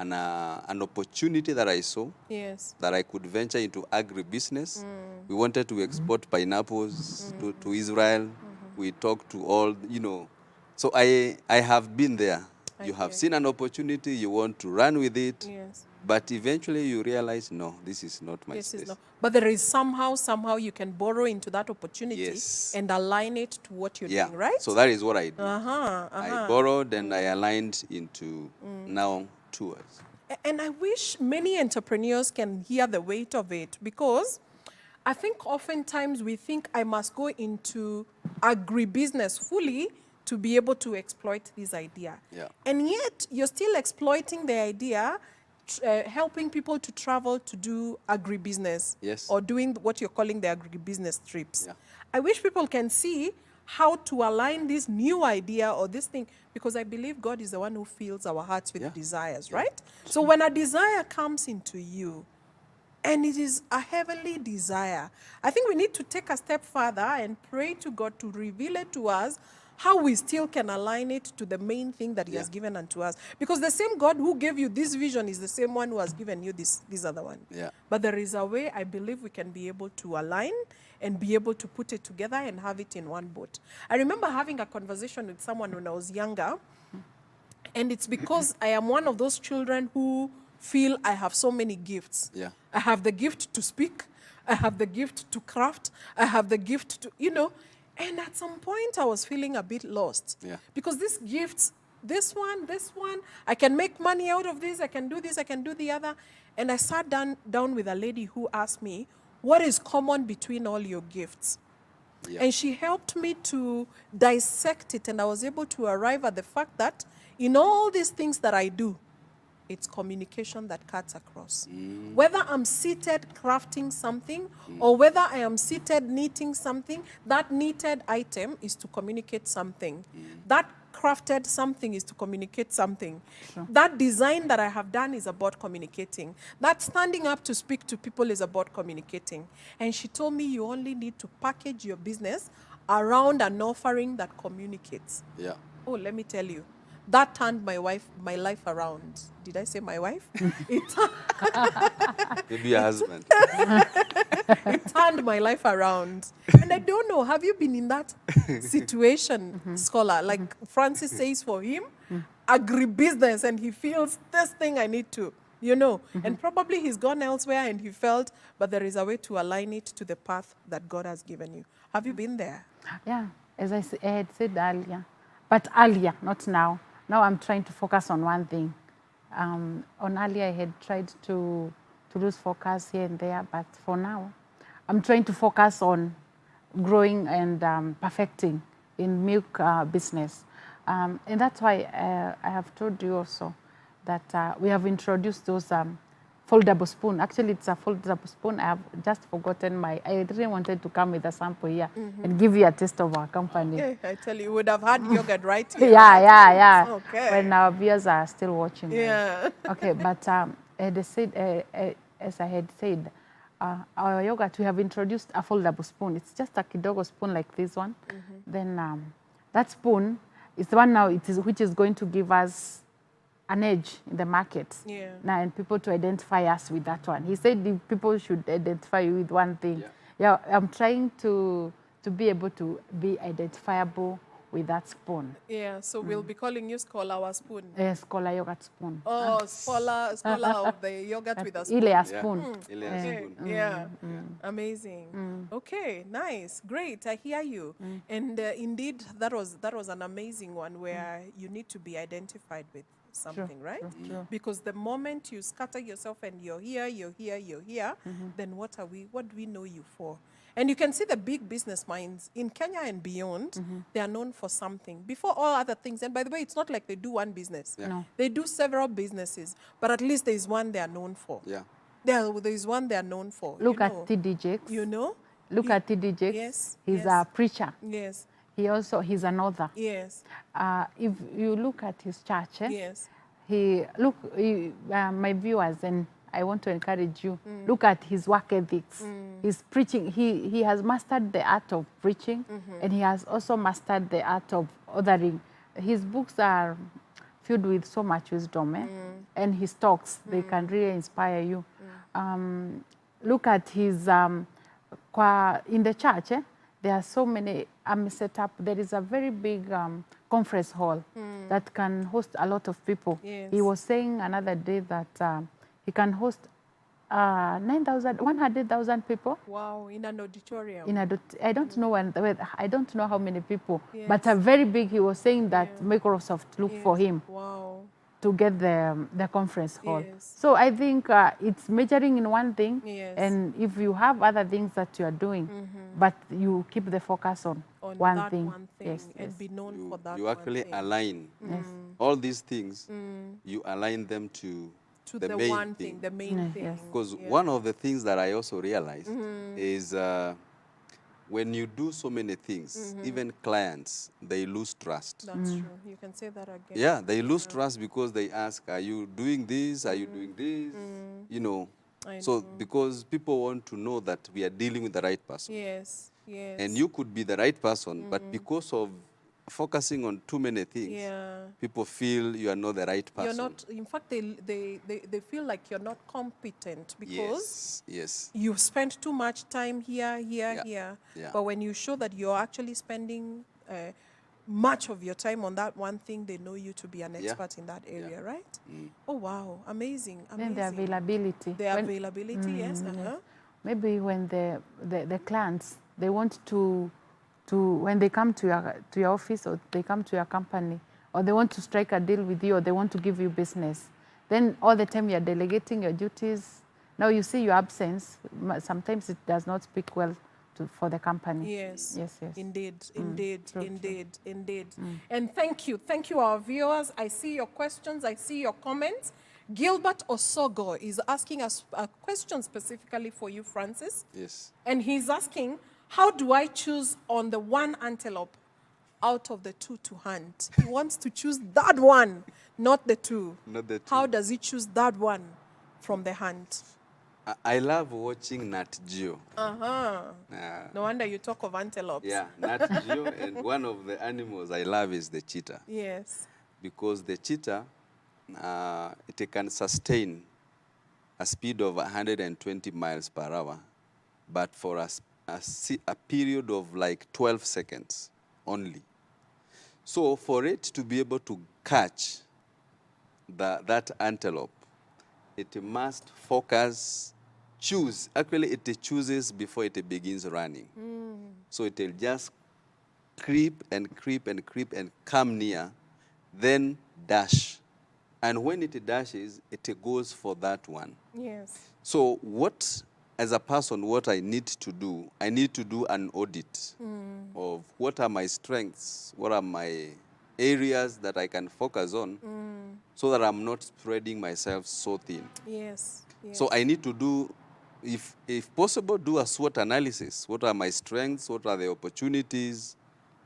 an opportunity that I saw, yes. that I could venture into agribusiness. We wanted to export pineapples to Israel. We talked to all, you know. So I have been there. You have seen an opportunity, you want to run with it. Yes. But eventually you realize, no, this is not my space. Is not. But there is somehow you can borrow into that opportunity and align it to what you're doing, right? So that is what I did. I borrowed and I aligned into now tours. And I wish many entrepreneurs can hear the weight of it, because I think oftentimes we think I must go into agribusiness fully to be able to exploit this idea. Yeah. And yet you're still exploiting the idea, helping people to travel to do agribusiness. Yes. Or doing what you're calling the agribusiness trips. Yeah. I wish people can see how to align this new idea or this thing, because I believe God is the one who fills our hearts with desires, right? So when a desire comes into you, and it is a heavenly desire, I think we need to take a step further and pray to God to reveal it to us, how we still can align it to the main thing that he has given unto us. Because the same God who gave you this vision is the same one who has given you this other one. Yeah. But there is a way I believe we can be able to align and be able to put it together and have it in one boat. I remember having a conversation with someone when I was younger, and it's because I am one of those children who feel I have so many gifts. Yeah. I have the gift to speak. I have the gift to craft. I have the gift to, and at some point I was feeling a bit lost. Yeah. Because these gifts, this one, I can make money out of this, I can do this, I can do the other. And I sat down with a lady who asked me, what is common between all your gifts? Yeah. And she helped me to dissect it, and I was able to arrive at the fact that in all these things that I do, it's communication that cuts across. Whether I'm seated crafting something or whether I am seated knitting something, that knitted item is to communicate something. That crafted something is to communicate something. Sure. That design that I have done is about communicating. That standing up to speak to people is about communicating. And she told me you only need to package your business around an offering that communicates. Yeah. Oh, let me tell you, that turned my life around. Did I say my wife? Maybe a husband. It turned my life around. And I don't know, have you been in that situation, Scholar? Like Francis says for him, agribusiness, and he feels this thing I need to, and probably he's gone elsewhere and he felt, but there is a way to align it to the path that God has given you. Have you been there? Yeah, as I had said earlier, but earlier, not now. Now I'm trying to focus on one thing. On earlier, I had tried to lose focus here and there, but for now, I'm trying to focus on growing and perfecting in milk business. And that's why I have told you also that we have introduced those foldable spoon. Actually, it's a foldable spoon. I have just forgotten I really wanted to come with a sample here and give you a taste of our company. Yeah, I tell you, you would have had yogurt right here. Yeah. Okay. When our viewers are still watching. Yeah. Okay, but as I had said, our yogurt, we have introduced a foldable spoon. It's just a kidogo spoon like this one. Then that spoon is the one now which is going to give us an edge in the market. Yeah. Now, and people to identify us with that one. He said the people should identify you with one thing. Yeah, I'm trying to be able to be identifiable with that spoon. Yeah, so we'll be calling you Scholar our spoon. Scholar yogurt spoon. Oh, scholar of the yogurt with a spoon. Ile a spoon. Okay. Yeah. Amazing. Okay, nice. Great. I hear you. And indeed, that was an amazing one where you need to be identified with something, right? True. Because the moment you scatter yourself and you're here, then what do we know you for? And you can see the big business minds in Kenya and beyond, they are known for something before all other things. And by the way, it's not like they do one business. Yeah. No. They do several businesses, but at least there is one they are known for. Yeah. There is one they are known for. Look at TD Jakes. Look at TD Jakes. Yes. He's a preacher. Yes. He's an author. Yes. If you look at his church, Yes. my viewers, and I want to encourage you, look at his work ethics. His preaching, he has mastered the art of preaching, and he has also mastered the art of authoring. His books are filled with so much wisdom, and his talks, they can really inspire you. Look at his, in the church, there are so many set up. There is a very big conference hall that can host a lot of people. Yes. He was saying another day that he can host 100,000 people. Wow, in an auditorium. I don't know I don't know how many people, Yes. but a very big. He was saying that Microsoft looked for him Wow. to get the conference hall. Yes. So I think it's measuring in one thing, Yes. and if you have other things that you are doing, but you keep the focus on one that thing. one thing, Yes, and yes. be known for that You one actually thing. align all these things. You align them to the main one thing, the main Yes, thing. yes. Because one of the things that I also realized is when you do so many things, even clients, they lose trust. That's true. You can say that again. Yeah, they lose trust because they ask, are you doing this? Are you doing this? You know. I So know. because people want to know that we are dealing with the right person. Yes. Yes. And you could be the right person, but because of focusing on too many things, Yeah. people feel you are not the right person. You're not, in fact, they feel like you're not competent because Yes. you spend too much time here, Yeah. here. Yeah. But when you show that you're actually spending much of your time on that one thing, they know you to be an Yeah. expert in that area, right? Mm. Oh, wow. Amazing. Then the availability. The availability, yes. Yes. Maybe when the clients, they want to when they come to your office or they come to your company, or they want to strike a deal with you, or they want to give you business, then all the time you're delegating your duties. Now you see your absence. Sometimes it does not speak well for the company. Yes. Yes. Indeed. True. And thank you, our viewers. I see your questions. I see your comments. Gilbert Osogo is asking us a question specifically for you, Francis. Yes. And he's asking, how do I choose on the one antelope out of the two to hunt? He wants to choose that one, not the two. Not the two. How does he choose that one from the hunt? I love watching Nat Geo. No wonder you talk of antelopes. Yeah, Nat Geo, and one of the animals I love is the cheetah. Yes. Because the cheetah, it can sustain a speed of 120 miles per hour, but for a period of like 12 seconds only. So for it to be able to catch that antelope, it must focus, choose. Actually, it chooses before it begins running. So it will just creep and creep and creep and come near, then dash. And when it dashes, it goes for that one. Yes. So as a person, what I need to do an audit of what are my strengths, what are my areas that I can focus on, so that I'm not spreading myself so thin. Yes. So I need to do, if possible, do a SWOT analysis. What are my strengths? What are the opportunities?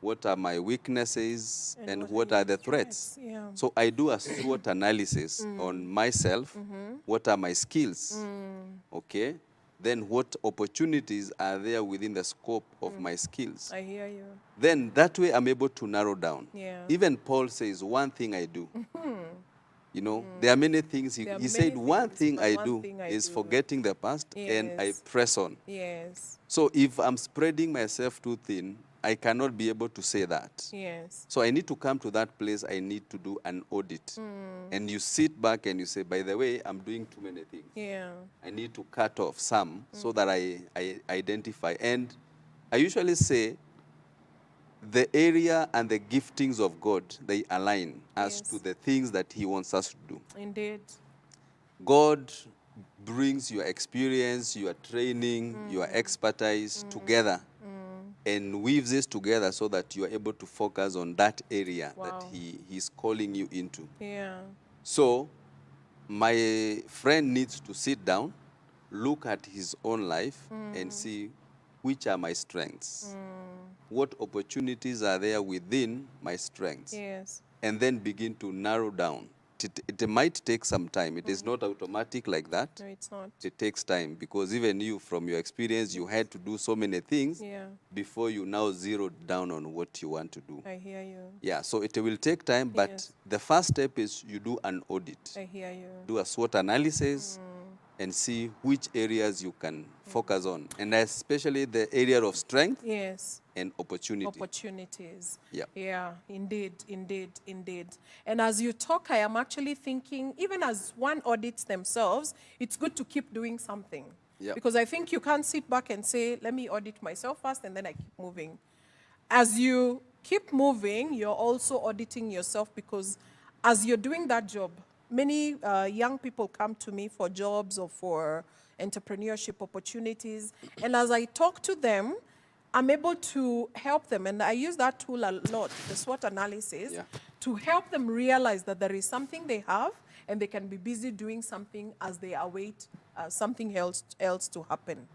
What are my weaknesses? And what are the threats? Yeah. So I do a SWOT analysis on myself. What are my skills? Okay. Then what opportunities are there within the scope of my skills? I hear you. Then that way I'm able to narrow down. Yeah. Even Paul says, one thing I do. You know, there are many things. He said, one thing I do is forgetting the past, and I press on. Yes. So if I'm spreading myself too thin, I cannot be able to say that. Yes. So I need to come to that place. I need to do an audit. And you sit back and you say, by the way, I'm doing too many things. Yeah. I need to cut off some so that I identify. And I usually say, the area and the giftings of God, they align as to the things that he wants us to do. Indeed. God brings your experience, your training, your expertise together and weaves this together so that you are able to focus on that area that he's calling you into. Yeah. So my friend needs to sit down, look at his own life and see which are my strengths. What opportunities are there within my strengths? Yes. And then begin to narrow down. It might take some time. It is not automatic like that. No, it's not. It takes time because even you, from your experience, you had to do so many things before you now zeroed down on what you want to do. I hear you. Yeah, so it will take time, but the first step is you do an audit. I hear you. Do a SWOT analysis and see which areas you can focus on, and especially the area of strength and opportunities. Yeah, indeed. And as you talk, I am actually thinking, even as one audits themselves, it's good to keep doing something. Because I think you can't sit back and say, let me audit myself first and then I keep moving. As you keep moving, you're also auditing yourself, because as you're doing that job, many young people come to me for jobs or for entrepreneurship opportunities. And as I talk to them, I'm able to help them. And I use that tool a lot, the SWOT analysis, to help them realize that there is something they have and they can be busy doing something as they await something else to happen.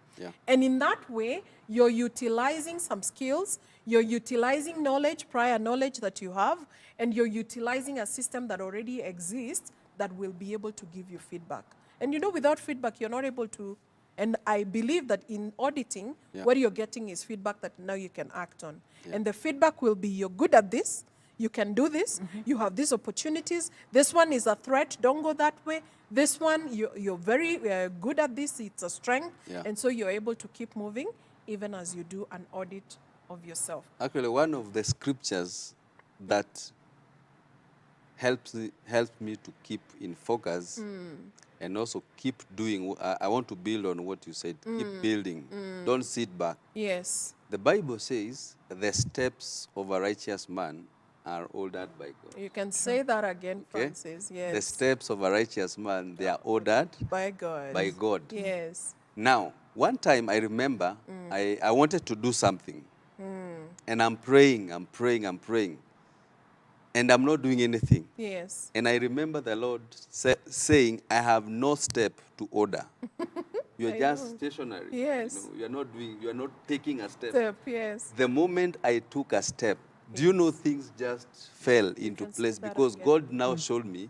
And in that way, you're utilizing some skills, you're utilizing knowledge, prior knowledge that you have, and you're utilizing a system that already exists that will be able to give you feedback. And you know, without feedback, you're not able to And I believe that in auditing, Yeah. what you're getting is feedback that now you can act on. Yeah. And the feedback will be, you're good at this, you can do this, you have these opportunities, this one is a threat, don't go that way. This one, you're very good at this, it's a strength. Yeah. And so you're able to keep moving even as you do an audit of yourself. Actually, one of the scriptures that helps me to keep in focus and also keep doing. I want to build on what you said. Keep building. Don't sit back. Yes. The Bible says the steps of a righteous man are ordered by God. You can say that again, Okay? Francis. Yes. The steps of a righteous man, they are ordered By God. by God. Yes. Now, one time I remember I wanted to do something. And I'm praying. And I'm not doing anything. Yes. And I remember the Lord saying, I have no step to order. You're I just know. stationary. Yes. You know, you're not taking a step. Step, yes. The moment I took a step, do you know things just fell into can say place? that Because again. God now showed me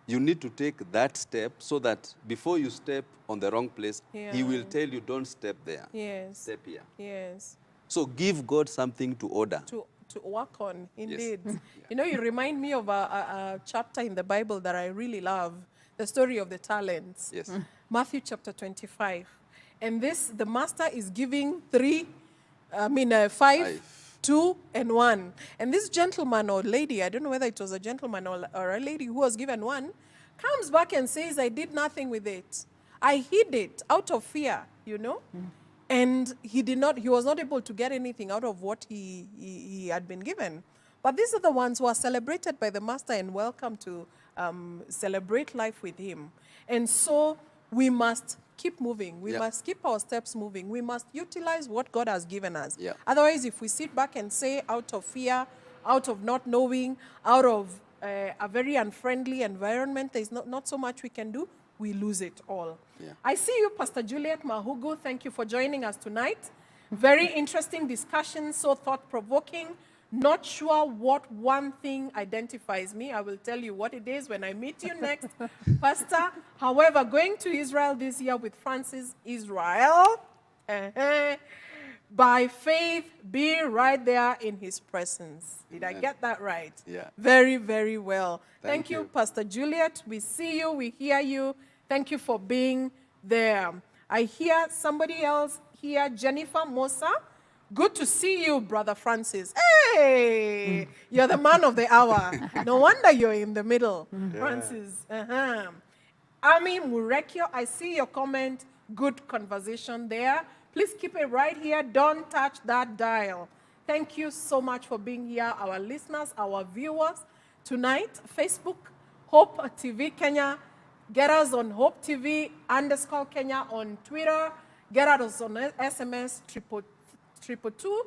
you need to take that step so that before you step on the wrong place, He will tell you, don't step there. Yes. Step here. Yes. So give God something to order. To work on, indeed. Yeah. You know, you remind me of a chapter in the Bible that I really love, the story of the talents. Yes. Matthew chapter 25. And the master is giving 5, Five. 2, and 1. And this gentleman or lady, I don't know whether it was a gentleman or a lady who was given 1, comes back and says, I did nothing with it. I hid it out of fear, you know? And he was not able to get anything out of what he had been given. But these are the ones who are celebrated by the master and welcome to celebrate life with him. And so we must keep moving. We Yeah. must keep our steps moving. We must utilize what God has given us. Yeah. Otherwise, if we sit back and say out of fear, out of not knowing, out of a very unfriendly environment, there's not so much we can do, we lose it all. Yeah. I see you, Pastor Juliet Mahugu. Thank you for joining us tonight. Very interesting discussion, so thought-provoking. Not sure what one thing identifies me. I will tell you what it is when I meet you next, Pastor. However, going to Israel this year with Francis Israel, by faith, be right there in his presence. Did I get that right? Yeah. Very, very well. Thank Thank you, you. Pastor Juliet. We see you, we hear you. Thank you for being there. I hear somebody else here, Jennifer Mosa. Good to see you, Brother Francis. Hey, you're the man of the hour. No wonder you're in the middle, Francis. Ami Murekio, I see your comment. Good conversation there. Please keep it right here. Don't touch that dial. Thank you so much for being here, our listeners, our viewers. Tonight, Facebook, Hope TV Kenya. Get us on Hope TV _ Kenya on Twitter. Get us on SMS 22232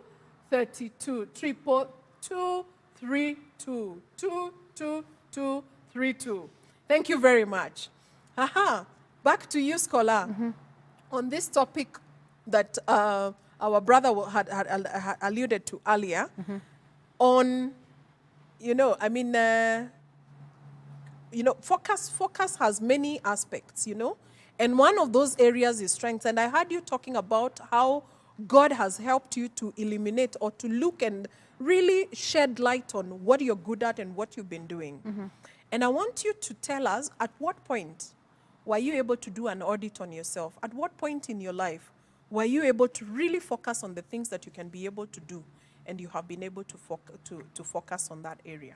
22232 22232. Thank you very much. Back to you, Scholar. On this topic that our brother had alluded to earlier, on, focus has many aspects, and one of those areas is strength. And I heard you talking about how God has helped you to eliminate or to look and really shed light on what you're good at and what you've been doing. And I want you to tell us, at what point were you able to do an audit on yourself? At what point in your life were you able to really focus on the things that you can be able to do, and you have been able to focus on that area?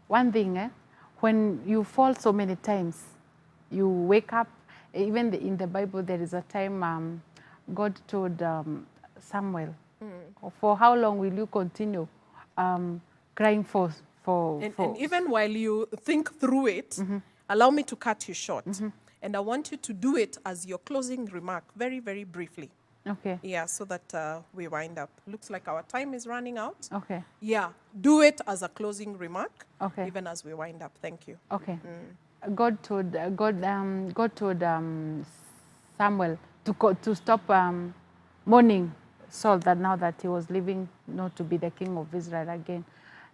One thing, when you fall so many times, you wake up. Even in the Bible, there is a time God told Samuel, for how long will you continue crying for... And even while you think through it, allow me to cut you short. And I want you to do it as your closing remark, very, very briefly. Okay. Yeah, so that we wind up. Looks like our time is running out. Okay. Yeah, do it as a closing remark, Okay. even as we wind up. Thank you. Okay. God told Samuel to stop mourning Saul, that now that he was living not to be the king of Israel again.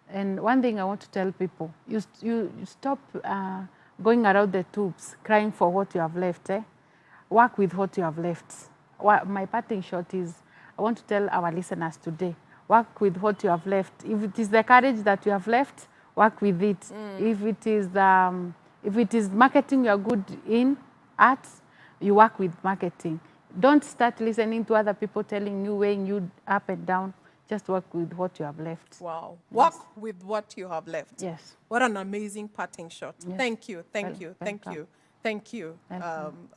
And one thing I want to tell people, you stop going around the tubes, crying for what you have left. Work with what you have left. My parting shot is, I want to tell our listeners today, work with what you have left. If it is the courage that you have left, work with it. If it is marketing you're good in, art, you work with marketing. Don't start listening to other people telling you, weighing you up and down. Just work with what you have left. Wow. Yes. Work with what you have left. Yes. What an amazing parting shot. Yes. Thank you, thank you, thank Welcome. you, thank you, Welcome.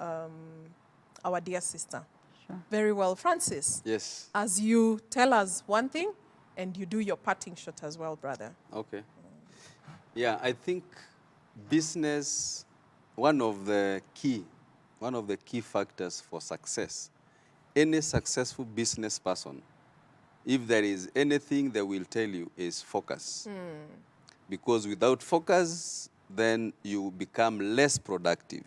our dear sister. Sure. Very well. Francis, Yes. as you tell us one thing and you do your parting shot as well, brother. Okay. Yeah, I think business, one of the key factors for success, any successful business person, if there is anything they will tell you, is focus. Because without focus, then you become less productive.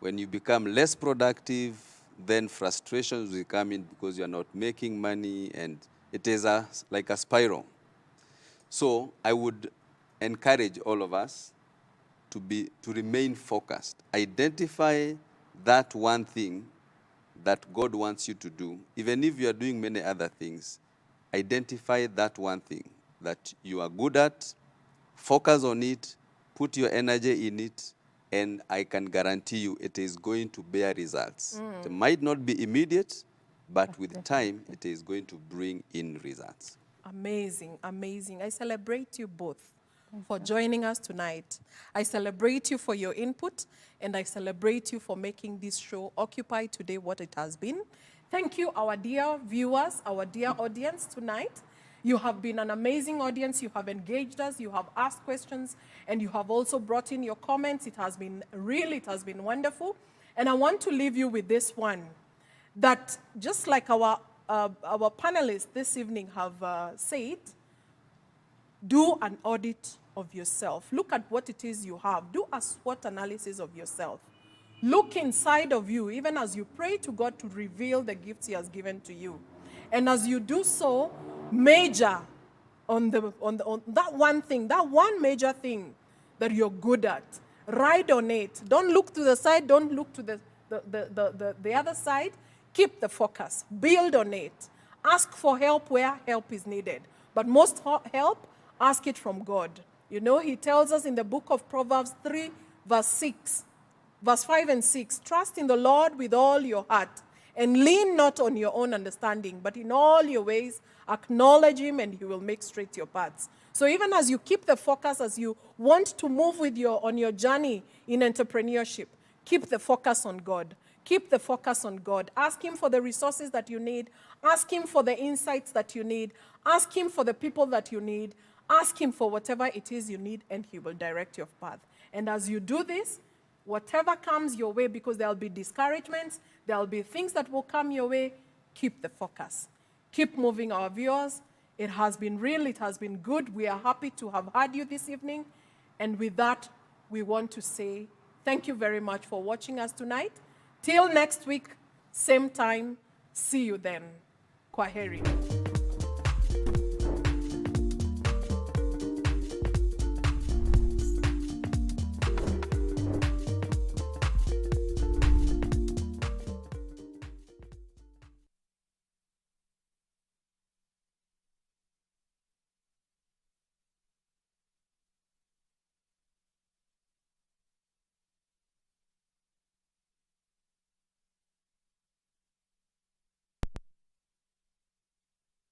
When you become less productive, then frustrations will come in because you are not making money, and it is like a spiral. So I would encourage all of us to remain focused. Identify that one thing that God wants you to do. Even if you are doing many other things, identify that one thing that you are good at, focus on it, put your energy in it, and I can guarantee you it is going to bear results. It might not be immediate, but with time, it is going to bring in results. Amazing, amazing. I celebrate you both for joining us tonight. I celebrate you for your input, and I celebrate you for making this show Occupy Today what it has been. Thank you, our dear viewers, our dear audience tonight. You have been an amazing audience. You have engaged us. You have asked questions, and you have also brought in your comments. It has been wonderful. And I want to leave you with this one, that just like our panelists this evening have said, do an audit of yourself. Look at what it is you have. Do a SWOT analysis of yourself. Look inside of you, even as you pray to God to reveal the gifts He has given to you. And as you do so, major on that one thing, that one major thing that you're good at. Ride on it. Don't look to the side. Don't look to the other side. Keep the focus. Build on it. Ask for help where help is needed. But most help, ask it from God. You know, He tells us in the book of Proverbs 3, verse 5 and 6, trust in the Lord with all your heart, and lean not on your own understanding, but in all your ways acknowledge Him, and He will make straight your paths. So even as you keep the focus, as you want to move on your journey in entrepreneurship, keep the focus on God. Keep the focus on God. Ask Him for the resources that you need. Ask Him for the insights that you need. Ask Him for the people that you need. Ask Him for whatever it is you need, and He will direct your path. And as you do this, whatever comes your way, because there will be discouragements, there will be things that will come your way, keep the focus. Keep moving, our viewers. It has been real. It has been good. We are happy to have had you this evening. And with that, we want to say thank you very much for watching us tonight. Till next week, same time. See you then. Kwaheri.